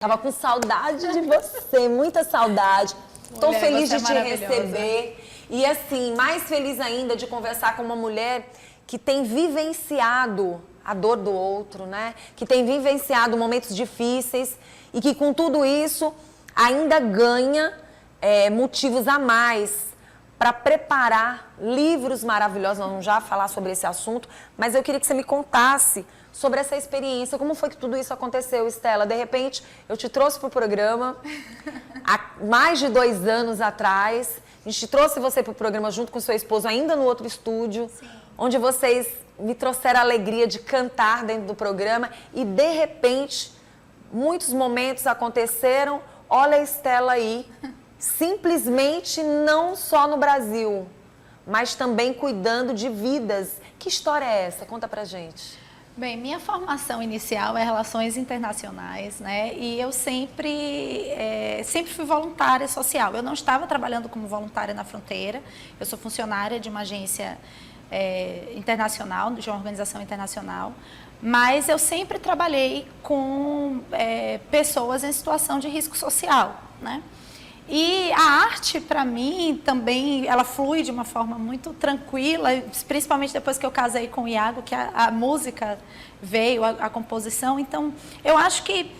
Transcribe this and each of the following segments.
Tava com saudade de você, muita saudade. Tô feliz de te receber. E assim, mais feliz ainda de conversar com uma mulher que tem vivenciado a dor do outro, né? Que tem vivenciado momentos difíceis e que com tudo isso ainda ganha motivos a mais para preparar livros maravilhosos. Nós vamos já falar sobre esse assunto, mas eu queria que você me contasse sobre essa experiência. Como foi que tudo isso aconteceu, Estela? De repente, eu te trouxe para o programa há mais de 2 anos atrás. A gente trouxe você para o programa junto com seu esposo, ainda no outro estúdio, sim, onde vocês me trouxeram a alegria de cantar dentro do programa. E, de repente, muitos momentos aconteceram. Olha a Estela aí, simplesmente não só no Brasil, mas também cuidando de vidas. Que história é essa? Conta pra gente. Bem, minha formação inicial é Relações Internacionais, né? E eu sempre fui voluntária social. Eu não estava trabalhando como voluntária na fronteira. Eu sou funcionária de uma agência internacional, de uma organização internacional. Mas eu sempre trabalhei com pessoas em situação de risco social, né? E a arte, para mim, também, ela flui de uma forma muito tranquila, principalmente depois que eu casei com o Iago, que a música veio, a composição. Então, eu acho que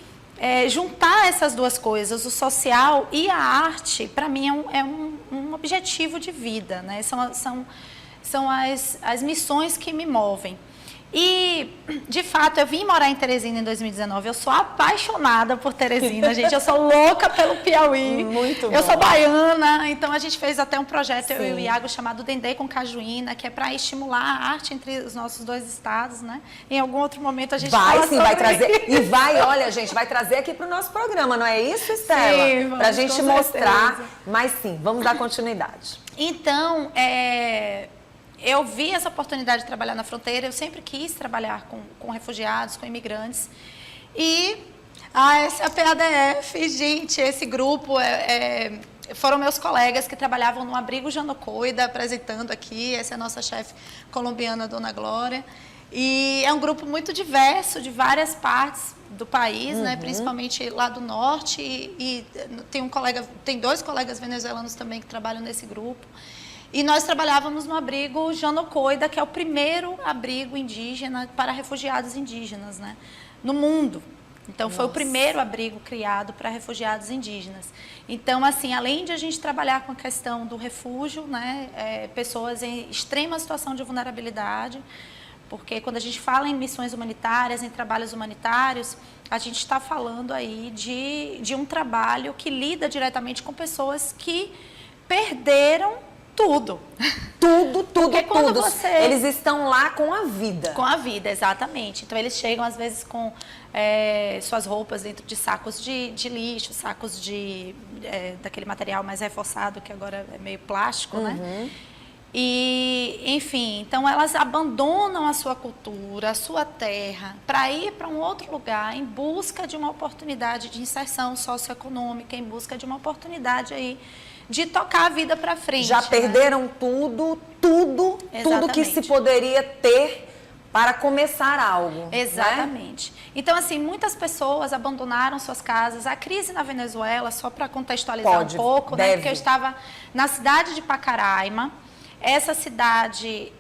juntar essas duas coisas, o social e a arte, para mim, é um objetivo de vida, né? São as missões que me movem. E, de fato, eu vim morar em Teresina em 2019. Eu sou apaixonada por Teresina, gente. Eu sou louca pelo Piauí. Muito bom. Eu sou baiana, então a gente fez até um projeto, sim, eu e o Iago, chamado Dendê com Cajuína, que é para estimular a arte entre os nossos 2 estados, né? Em algum outro momento a gente fala sobre... vai trazer. E vai, olha, gente, vai trazer aqui para o nosso programa, não é isso, Estela? Sim, para a gente mostrar. Certeza. Mas sim, vamos dar continuidade. Então, eu vi essa oportunidade de trabalhar na fronteira. Eu sempre quis trabalhar com refugiados, com imigrantes. E essa PADF, gente, esse grupo foram meus colegas que trabalhavam no abrigo Janocoida, apresentando aqui. Essa é a nossa chefe colombiana, Dona Glória. E é um grupo muito diverso, de várias partes do país, né? Principalmente lá do norte. E tem 2 colegas venezuelanos também que trabalham nesse grupo. E nós trabalhávamos no abrigo Janocoida, que é o primeiro abrigo indígena para refugiados indígenas, né, no mundo. Então, nossa, foi o primeiro abrigo criado para refugiados indígenas. Então, assim, além de a gente trabalhar com a questão do refúgio, né, pessoas em extrema situação de vulnerabilidade, porque quando a gente fala em missões humanitárias, em trabalhos humanitários, a gente está falando aí de um trabalho que lida diretamente com pessoas que perderam tudo. Tudo. Você... Eles estão lá com a vida. Com a vida, exatamente. Então, eles chegam, às vezes, com suas roupas dentro de sacos de lixo, sacos daquele material mais reforçado, que agora é meio plástico, né? E, enfim, então elas abandonam a sua cultura, a sua terra, para ir para um outro lugar em busca de uma oportunidade de inserção socioeconômica, em busca de uma oportunidade aí de tocar a vida para frente. Já perderam, né, tudo que se poderia ter para começar algo. Exatamente. Né? Então, assim, muitas pessoas abandonaram suas casas. A crise na Venezuela, só para contextualizar um pouco, né? Porque eu estava na cidade de Pacaraima. Essa cidade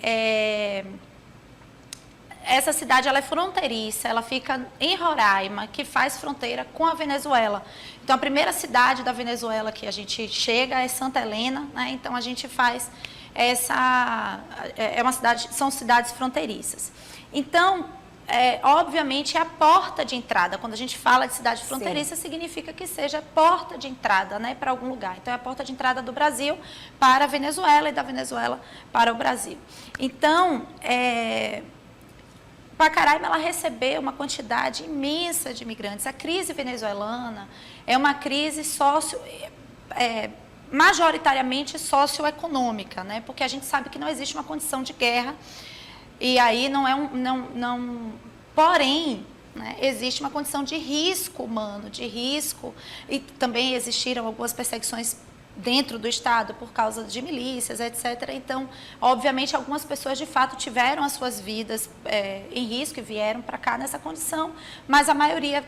ela é fronteiriça, ela fica em Roraima, que faz fronteira com a Venezuela. Então, a primeira cidade da Venezuela que a gente chega é Santa Helena, né? Então, a gente faz são cidades fronteiriças. Então, obviamente, é a porta de entrada. Quando a gente fala de cidade fronteiriça, sim, significa que seja a porta de entrada, né, para algum lugar. Então, é a porta de entrada do Brasil para a Venezuela e da Venezuela para o Brasil. Então, Pacaraima, ela recebeu uma quantidade imensa de imigrantes. A crise venezuelana é uma crise majoritariamente socioeconômica, né? Porque a gente sabe que não existe uma condição de guerra e aí porém, né, existe uma condição de risco humano, de risco, e também existiram algumas perseguições dentro do Estado por causa de milícias, etc. Então, obviamente, algumas pessoas de fato tiveram as suas vidas em risco e vieram para cá nessa condição, mas a maioria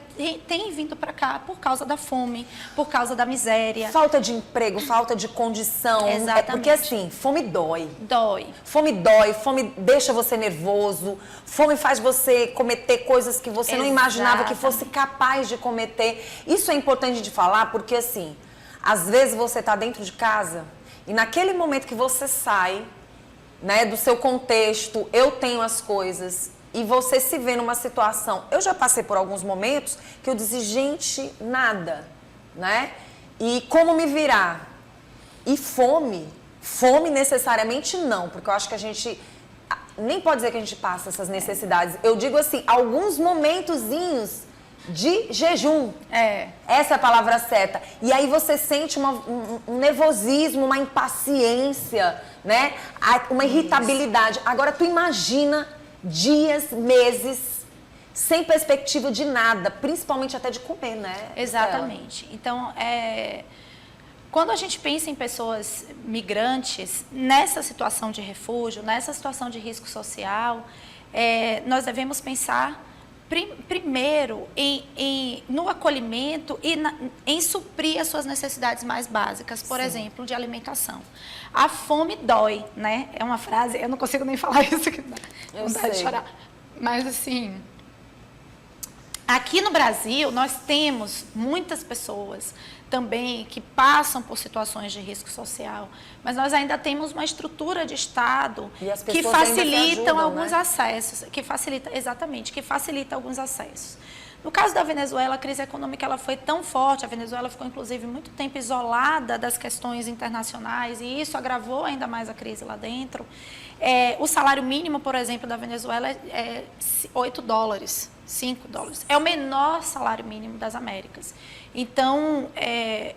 tem vindo para cá por causa da fome, por causa da miséria. Falta de emprego, falta de condição. Exatamente. Porque assim, fome dói. Dói. Fome dói, fome deixa você nervoso, fome faz você cometer coisas que você não imaginava que fosse capaz de cometer. Isso é importante de falar porque assim, às vezes você está dentro de casa e naquele momento que você sai, né, do seu contexto, eu tenho as coisas, e você se vê numa situação... Eu já passei por alguns momentos que eu disse, gente, nada, né? E como me virar? E fome necessariamente não, porque eu acho que a gente... Nem pode dizer que a gente passa essas necessidades. Eu digo assim, alguns momentozinhos de jejum. Essa é a palavra certa. E aí você sente um nervosismo, uma impaciência, né? Uma irritabilidade. Agora tu imagina dias, meses, sem perspectiva de nada, principalmente até de comer, né? Exatamente. Então, quando a gente pensa em pessoas migrantes, nessa situação de refúgio, nessa situação de risco social, nós devemos pensar primeiro no acolhimento e em suprir as suas necessidades mais básicas, por exemplo, de alimentação. A fome dói, né? É uma frase, eu não consigo nem falar isso, que dá vontade de chorar. Mas assim, aqui no Brasil nós temos muitas pessoas também que passam por situações de risco social, mas nós ainda temos uma estrutura de Estado que facilitam alguns acessos, que facilita alguns acessos. No caso da Venezuela, a crise econômica ela foi tão forte, a Venezuela ficou inclusive muito tempo isolada das questões internacionais e isso agravou ainda mais a crise lá dentro. O salário mínimo, por exemplo, da Venezuela é $8, $5. É o menor salário mínimo das Américas. Então,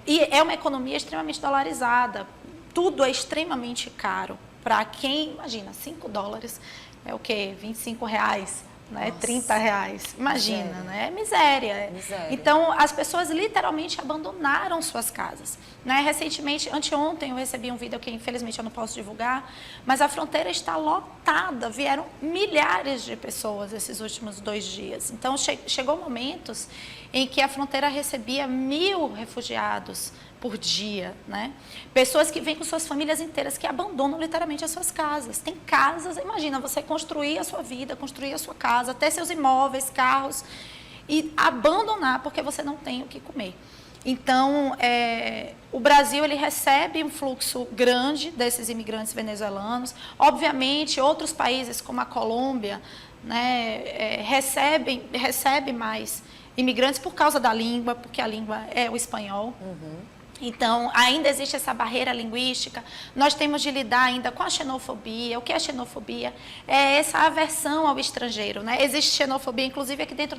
e é uma economia extremamente dolarizada. Tudo é extremamente caro. Para quem, imagina, $5 é o quê? R$25, né? R$30. Imagina, né? É miséria. Então, as pessoas literalmente abandonaram suas casas. Né? Recentemente, anteontem, eu recebi um vídeo que infelizmente eu não posso divulgar, mas a fronteira está lotada. Vieram milhares de pessoas esses últimos 2 dias. Então, chegou momentos em que a fronteira recebia 1.000 refugiados por dia, né? Pessoas que vêm com suas famílias inteiras, que abandonam literalmente as suas casas. Tem casas, imagina, você construir a sua vida, construir a sua casa, ter seus imóveis, carros, e abandonar porque você não tem o que comer. Então, o Brasil ele recebe um fluxo grande desses imigrantes venezuelanos. Obviamente, outros países, como a Colômbia, né, recebe mais imigrantes por causa da língua, porque a língua é o espanhol. Então, ainda existe essa barreira linguística. Nós temos de lidar ainda com a xenofobia. O que é xenofobia? É essa aversão ao estrangeiro, né? Existe xenofobia, inclusive, aqui dentro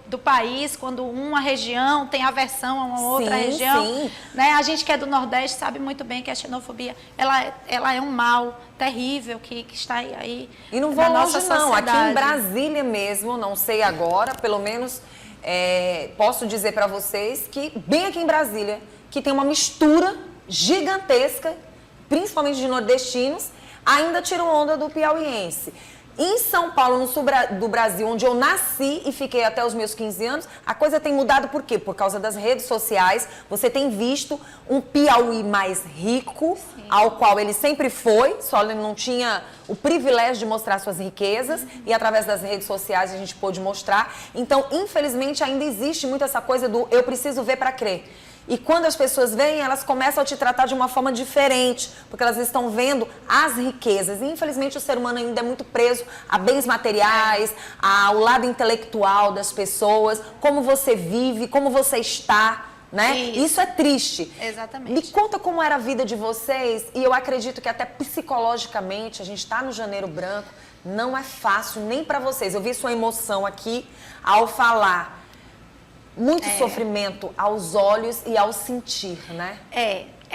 do país, quando uma região tem aversão a uma outra região. Né? A gente que é do Nordeste sabe muito bem que a xenofobia ela é um mal terrível que está aí e não vou longe, não. Aqui em Brasília mesmo, não sei agora, pelo menos posso dizer para vocês que, bem aqui em Brasília, que tem uma mistura gigantesca, principalmente de nordestinos, ainda tiram onda do piauiense. Em São Paulo, no sul do Brasil, onde eu nasci e fiquei até os meus 15 anos, a coisa tem mudado por quê? Por causa das redes sociais. Você tem visto um Piauí mais rico, ao qual ele sempre foi, só ele não tinha o privilégio de mostrar suas riquezas, e através das redes sociais a gente pôde mostrar. Então, infelizmente, ainda existe muito essa coisa do eu preciso ver para crer. E quando as pessoas veem, elas começam a te tratar de uma forma diferente, porque elas estão vendo as riquezas. E, infelizmente, o ser humano ainda é muito preso a bens materiais, ao lado intelectual das pessoas, como você vive, como você está, né? Isso é triste. Exatamente. Me conta como era a vida de vocês, e eu acredito que até psicologicamente, a gente está no Janeiro Branco, não é fácil nem para vocês. Eu vi sua emoção aqui ao falar. Muito sofrimento aos olhos e ao sentir, né?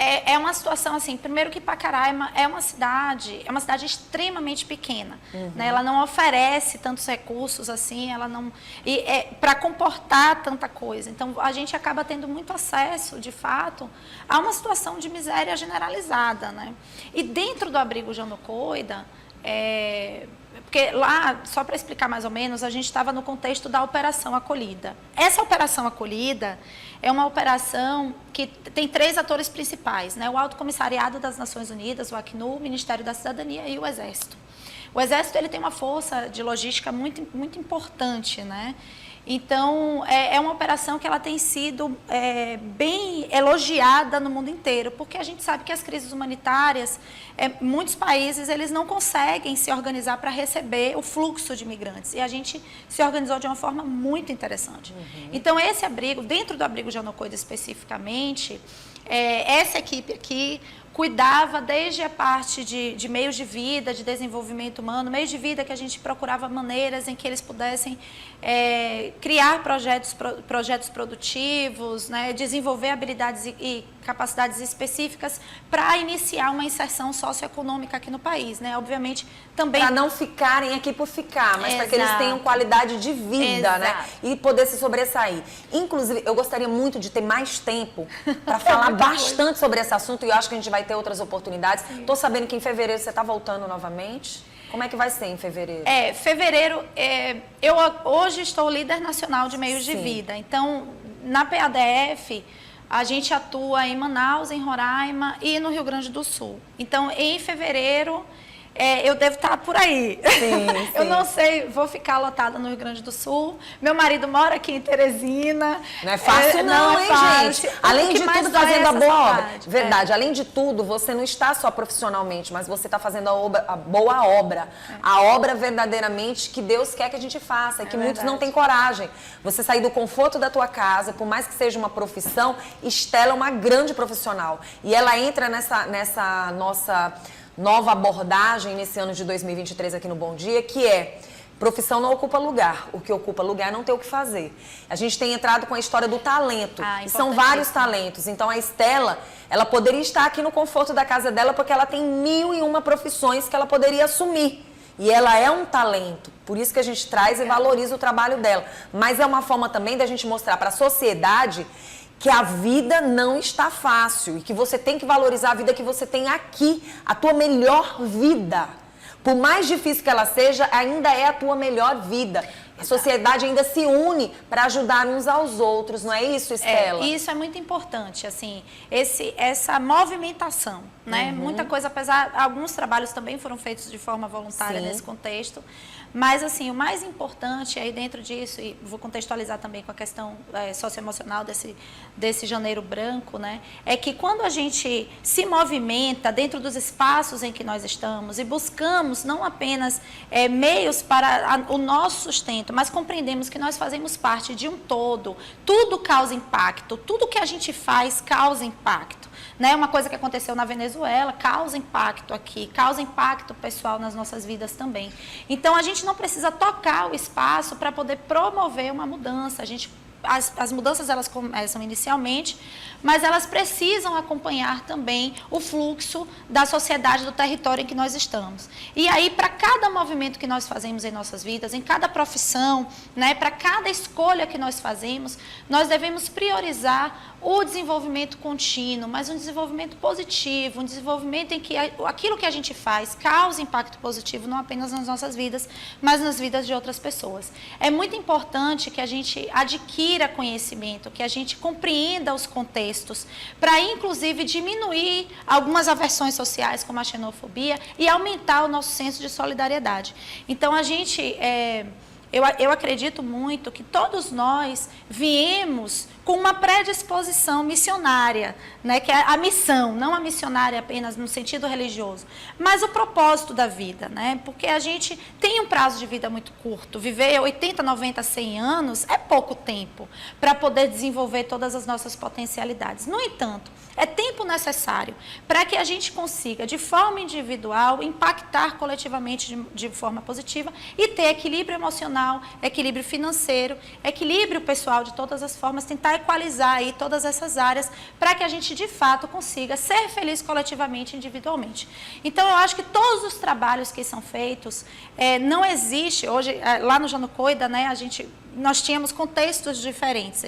é uma situação assim, primeiro que Pacaraima é uma cidade extremamente pequena, né? Ela não oferece tantos recursos assim, ela não para comportar tanta coisa. Então a gente acaba tendo muito acesso, de fato, a uma situação de miséria generalizada, né? E dentro do abrigo Janocoida, porque lá, só para explicar mais ou menos, a gente estava no contexto da Operação Acolhida. Essa Operação Acolhida é uma operação que tem 3 atores principais, né? O Alto Comissariado das Nações Unidas, o Acnur, o Ministério da Cidadania e o Exército. O Exército ele tem uma força de logística muito, muito importante, né? Então, é uma operação que ela tem sido bem elogiada no mundo inteiro, porque a gente sabe que as crises humanitárias, muitos países, eles não conseguem se organizar para receber o fluxo de imigrantes. E a gente se organizou de uma forma muito interessante. Então, esse abrigo, dentro do abrigo Janocoida especificamente, essa equipe aqui cuidava desde a parte de meios de vida, de desenvolvimento humano, meios de vida que a gente procurava maneiras em que eles pudessem criar projetos produtivos, né, desenvolver habilidades e capacidades específicas para iniciar uma inserção socioeconômica aqui no país, né? Obviamente também para não ficarem aqui por ficar, mas para que eles tenham qualidade de vida, né? E poder se sobressair. Inclusive, eu gostaria muito de ter mais tempo para falar bastante sobre esse assunto e eu acho que a gente vai ter outras oportunidades. Estou sabendo que em fevereiro você está voltando novamente. Como é que vai ser em fevereiro? Fevereiro, eu hoje estou líder nacional de meios de vida. Então, na PADF, a gente atua em Manaus, em Roraima e no Rio Grande do Sul. Então, em fevereiro, eu devo estar por aí. Sim. Eu não sei, vou ficar lotada no Rio Grande do Sul. Meu marido mora aqui em Teresina. Não é fácil não, hein, gente? Além de tudo, fazendo a boa obra. Verdade, além de tudo, você não está só profissionalmente, mas você está fazendo a boa obra. A obra verdadeiramente que Deus quer que a gente faça, e que muitos não têm coragem. Você sair do conforto da tua casa, por mais que seja uma profissão, Estela é uma grande profissional. E ela entra nessa nossa nova abordagem nesse ano de 2023 aqui no Bom Dia, que profissão não ocupa lugar, o que ocupa lugar é não ter o que fazer. A gente tem entrado com a história do talento, e são vários talentos. Então a Estela, ela poderia estar aqui no conforto da casa dela porque ela tem 1001 profissões que ela poderia assumir. E ela é um talento, por isso que a gente traz e valoriza o trabalho dela. Mas é uma forma também da gente mostrar para a sociedade que a vida não está fácil e que você tem que valorizar a vida que você tem aqui, a tua melhor vida. Por mais difícil que ela seja, ainda é a tua melhor vida. A sociedade ainda se une para ajudar uns aos outros, não é isso, Estela? Isso é muito importante, assim, essa movimentação, né? Muita coisa, apesar, alguns trabalhos também foram feitos de forma voluntária nesse contexto, mas, assim, o mais importante aí dentro disso, e vou contextualizar também com a questão socioemocional desse janeiro branco, né? É que quando a gente se movimenta dentro dos espaços em que nós estamos e buscamos não apenas meios para o nosso sustento, mas compreendemos que nós fazemos parte de um todo, tudo causa impacto, tudo que a gente faz causa impacto. Né? Uma coisa que aconteceu na Venezuela causa impacto aqui, causa impacto pessoal nas nossas vidas também. Então, a gente não precisa tocar o espaço para poder promover uma mudança. As mudanças, elas começam inicialmente, mas elas precisam acompanhar também o fluxo da sociedade, do território em que nós estamos. E aí, para cada movimento que nós fazemos em nossas vidas, em cada profissão, né, para cada escolha que nós fazemos, nós devemos priorizar o desenvolvimento contínuo, mas um desenvolvimento positivo, um desenvolvimento em que aquilo que a gente faz causa impacto positivo, não apenas nas nossas vidas, mas nas vidas de outras pessoas. É muito importante que a gente adquira conhecimento, que a gente compreenda os contextos, para inclusive diminuir algumas aversões sociais, como a xenofobia, e aumentar o nosso senso de solidariedade. Então, a gente... Eu acredito muito que todos nós viemos com uma predisposição missionária, né? Que é a missão, não a missionária apenas no sentido religioso, mas o propósito da vida, né? Porque a gente tem um prazo de vida muito curto, viver 80, 90, 100 anos é pouco tempo para poder desenvolver todas as nossas potencialidades. No entanto, é tempo necessário para que a gente consiga, de forma individual, impactar coletivamente de forma positiva e ter equilíbrio emocional emocional, equilíbrio financeiro, equilíbrio pessoal de todas as formas, tentar equalizar aí todas essas áreas para que a gente, de fato, consiga ser feliz coletivamente, individualmente. Então, eu acho que todos os trabalhos que são feitos, não existe, hoje, lá no Janocoida, né, nós tínhamos contextos diferentes,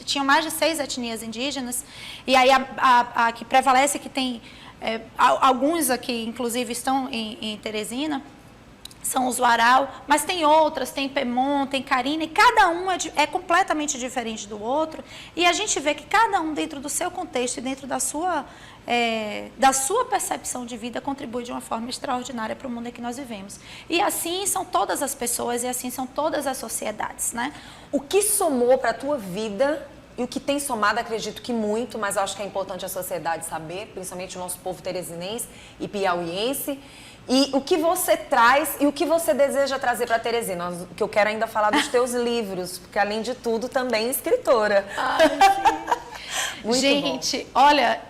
tinham mais de 6 etnias indígenas, e aí a que prevalece, que tem, alguns aqui, inclusive, estão em Teresina, são os Warau, mas tem outras, tem Pemon, tem Carina, e cada um é completamente diferente do outro, e a gente vê que cada um, dentro do seu contexto e dentro da sua percepção de vida, contribui de uma forma extraordinária para o mundo em que nós vivemos. E assim são todas as pessoas, e assim são todas as sociedades, né? O que somou para a tua vida, e o que tem somado, acredito que muito, mas eu acho que é importante a sociedade saber, principalmente o nosso povo teresinense e piauiense, e o que você traz e o que você deseja trazer para Teresina, que eu quero ainda falar dos teus livros, porque além de tudo também escritora. Ai, sim. Muito gente, bom. Olha,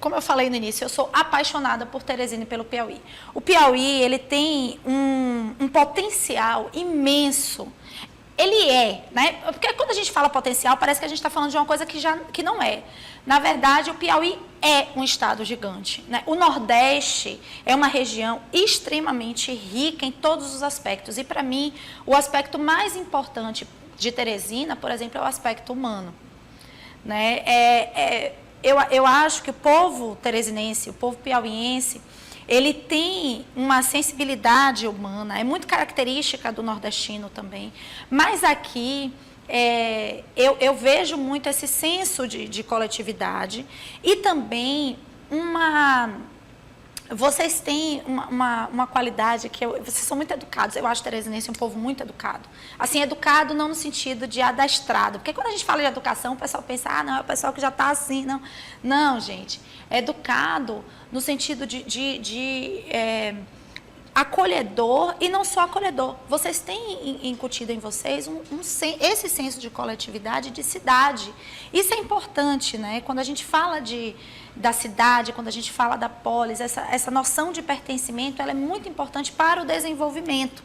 como eu falei no início, eu sou apaixonada por Teresina e pelo Piauí. O Piauí, ele tem um potencial imenso. Ele né? Porque quando a gente fala potencial, parece que a gente está falando de uma coisa que não é. Na verdade, o Piauí é um estado gigante, né? O Nordeste é uma região extremamente rica em todos os aspectos. E, para mim, o aspecto mais importante de Teresina, por exemplo, é o aspecto humano. Né? Eu acho que o povo teresinense, o povo piauiense, ele tem uma sensibilidade humana, é muito característica do nordestino também, mas aqui eu vejo muito esse senso de coletividade e também vocês têm uma qualidade que vocês são muito educados. Eu acho teresinense um povo muito educado. Assim, educado não no sentido de adestrado, porque quando a gente fala de educação, o pessoal pensa, não, é o pessoal que já está assim, não. Não, gente, é educado no sentido de acolhedor e não só acolhedor. Vocês têm incutido em vocês esse senso de coletividade, de cidade. Isso é importante, né? Quando a gente fala da cidade, quando a gente fala da polis, essa noção de pertencimento, ela é muito importante para o desenvolvimento.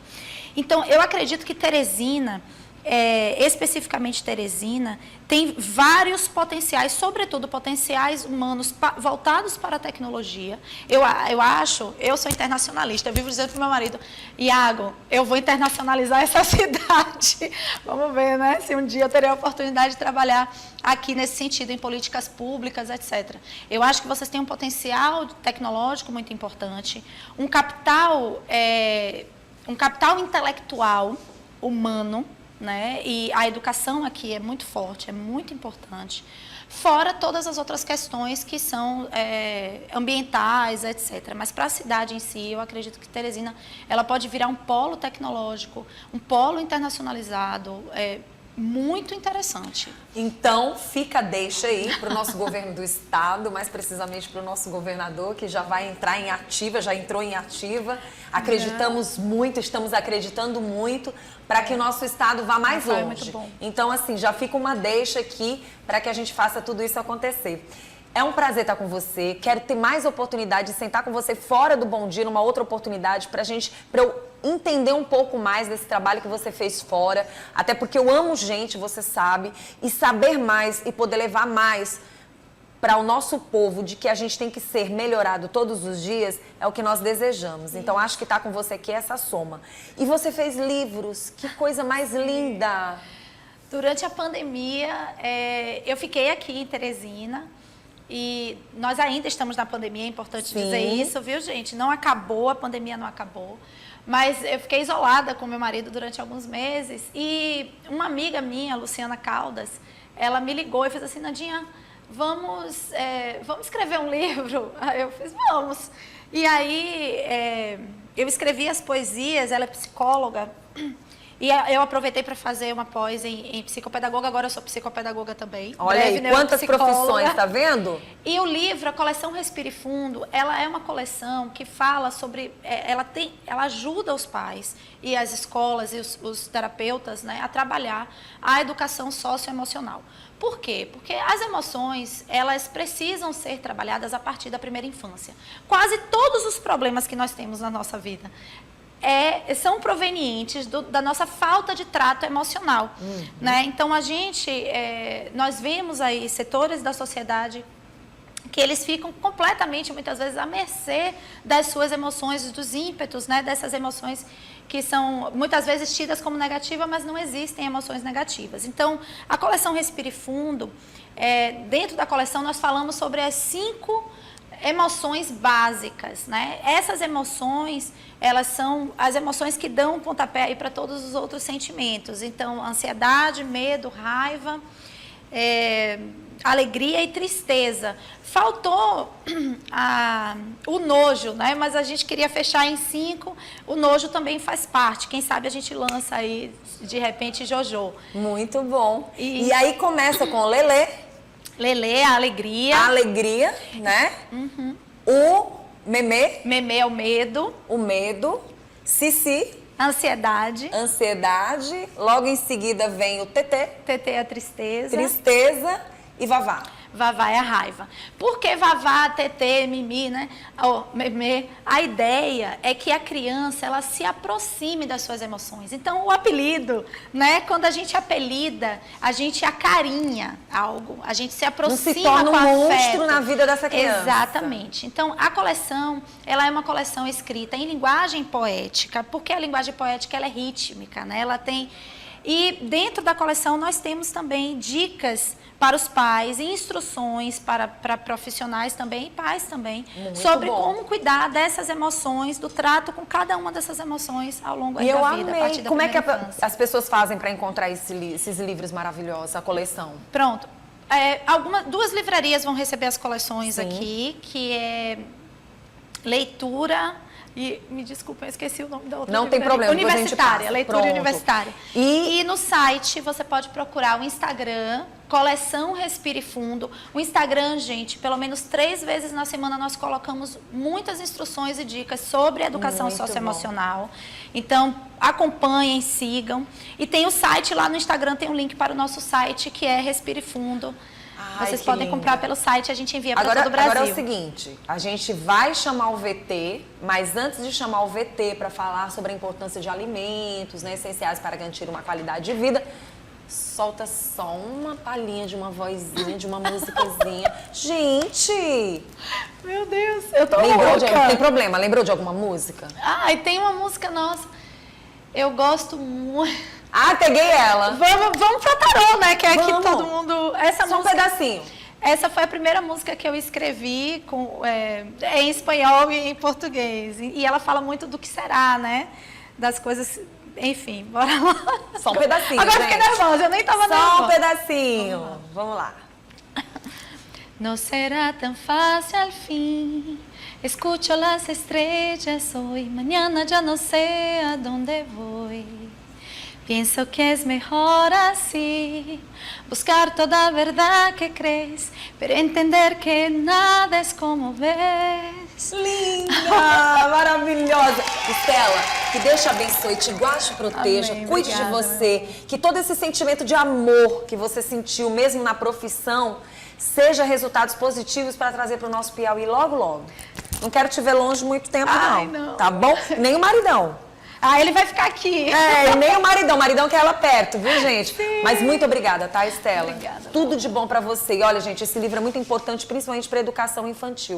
Então, eu acredito que Teresina, especificamente Teresina, tem vários potenciais, sobretudo potenciais humanos voltados para a tecnologia. Eu sou internacionalista, eu vivo dizendo para o meu marido, Iago, eu vou internacionalizar essa cidade. Vamos ver, né? Se um dia eu terei a oportunidade de trabalhar aqui nesse sentido, em políticas públicas, etc. Eu acho que vocês têm um potencial tecnológico muito importante, um capital intelectual humano, né? E a educação aqui é muito forte, é muito importante. Fora todas as outras questões que são ambientais, etc. Mas para a cidade em si, eu acredito que Teresina ela pode virar um polo tecnológico, um polo internacionalizado, muito interessante. Então, deixa aí para o nosso governo do estado, mais precisamente para o nosso governador, que já vai entrar em ativa, já entrou em ativa. Acreditamos muito, estamos acreditando muito para que o nosso estado vá mais longe. Muito bom. Então, assim, já fica uma deixa aqui para que a gente faça tudo isso acontecer. É um prazer estar com você. Quero ter mais oportunidade de sentar com você fora do Bom Dia, numa outra oportunidade, para eu entender um pouco mais desse trabalho que você fez fora. Até porque eu amo gente, você sabe, e saber mais e poder levar mais para o nosso povo de que a gente tem que ser melhorado todos os dias é o que nós desejamos. Então, acho que estar com você aqui é essa soma. E você fez livros, que coisa mais linda! Durante a pandemia, eu fiquei aqui em Teresina. E nós ainda estamos na pandemia, é importante dizer isso, viu, gente? Não acabou, a pandemia não acabou. Mas eu fiquei isolada com meu marido durante alguns meses. E uma amiga minha, Luciana Caldas, ela me ligou e fez assim, Nandinha, vamos escrever um livro? Aí eu fiz, vamos. E aí eu escrevi as poesias, ela é psicóloga. E eu aproveitei para fazer uma pós em psicopedagoga, agora eu sou psicopedagoga também. Olha aí, quantas profissões, tá vendo? E o livro, a coleção Respire Fundo, ela é uma coleção que fala sobre, ela ajuda os pais e as escolas e os terapeutas, né, a trabalhar a educação socioemocional. Por quê? Porque as emoções, elas precisam ser trabalhadas a partir da primeira infância. Quase todos os problemas que nós temos na nossa vida são provenientes da nossa falta de trato emocional, né? Então, nós vemos aí setores da sociedade que eles ficam completamente, muitas vezes, à mercê das suas emoções, dos ímpetos, né? Dessas emoções que são, muitas vezes, tidas como negativas, mas não existem emoções negativas. Então, a coleção Respire Fundo, dentro da coleção, nós falamos sobre as 5 emoções básicas, né? Essas emoções, elas são as emoções que dão pontapé aí para todos os outros sentimentos. Então, ansiedade, medo, raiva, alegria e tristeza. Faltou o nojo, né? Mas a gente queria fechar em 5. O nojo também faz parte. Quem sabe a gente lança aí, de repente, Jojo. Muito bom. E aí começa com o Lelê. Lelê, a alegria. A alegria, né? O Memê. Memê é o medo. O medo. Cici. Ansiedade. Ansiedade. Logo em seguida vem o Tetê. Tetê é a tristeza. Tristeza. E Vavá. Vavá é a raiva. Por que Vavá, Tetê, Mimi, né? Memê? A ideia é que a criança, ela se aproxime das suas emoções. Então, o apelido, né? Quando a gente apelida, a gente acarinha algo. A gente se aproxima não se torna com um afeto. monstro na vida dessa criança. Exatamente. Então, a coleção, ela é uma coleção escrita em linguagem poética, porque a linguagem poética, ela é rítmica, né? Ela tem... E dentro da coleção nós temos também dicas para os pais e instruções para profissionais também e pais também. Muito sobre bom. Como cuidar dessas emoções, do trato com cada uma dessas emoções ao longo da vida. Eu a amei. partir da Como é que infância. As pessoas fazem para encontrar esses livros maravilhosos, a coleção? Pronto. 2 livrarias vão receber as coleções aqui, que é Leitura... E me desculpa, eu esqueci o nome da outra. Não tem problema. Universitária, leitura universitária. E no site você pode procurar o Instagram, Coleção Respire Fundo. O Instagram, gente, pelo menos 3 vezes na semana nós colocamos muitas instruções e dicas sobre educação socioemocional. Então, acompanhem, sigam. E tem o site lá no Instagram, tem um link para o nosso site, que é Respire Fundo. Vocês podem comprar pelo site, a gente envia para todo o Brasil. Agora é o seguinte, a gente vai chamar o VT, mas antes de chamar o VT para falar sobre a importância de alimentos, né, essenciais para garantir uma qualidade de vida, solta só uma palhinha de uma vozinha, de uma musicazinha. Gente! Meu Deus, eu tô louca. Não tem problema, lembrou de alguma música? E tem uma música nossa, eu gosto muito... peguei ela. Vamos pra tarô, né? Que é que todo mundo... Essa só música, um pedacinho. Essa foi a primeira música que eu escrevi em espanhol e em português. E ela fala muito do que será, né? Das coisas... Enfim, bora lá. Só um pedacinho, Agora fiquei nervosa, eu nem tava nervosa. Só um pedacinho. Vamos lá. No será tan fácil al fin. Escucho las estrellas hoy. Mañana ya no sé a dónde voy. Pienso que es mejor así, buscar toda a verdad que crees, pero entender que nada es como ves. Linda, maravilhosa. Estela, que Deus te abençoe, te guarde, proteja, Amém, cuide obrigada, de você, que todo esse sentimento de amor que você sentiu, mesmo na profissão, seja resultados positivos para trazer para o nosso Piauí logo, logo. Não quero te ver longe muito tempo, não. Tá bom? Nem o maridão. Ele vai ficar aqui. E nem o maridão quer ela perto, viu, gente? Sim. Mas muito obrigada, tá, Estela? Obrigada. Tudo de bom pra você. E olha, gente, esse livro é muito importante, principalmente pra educação infantil.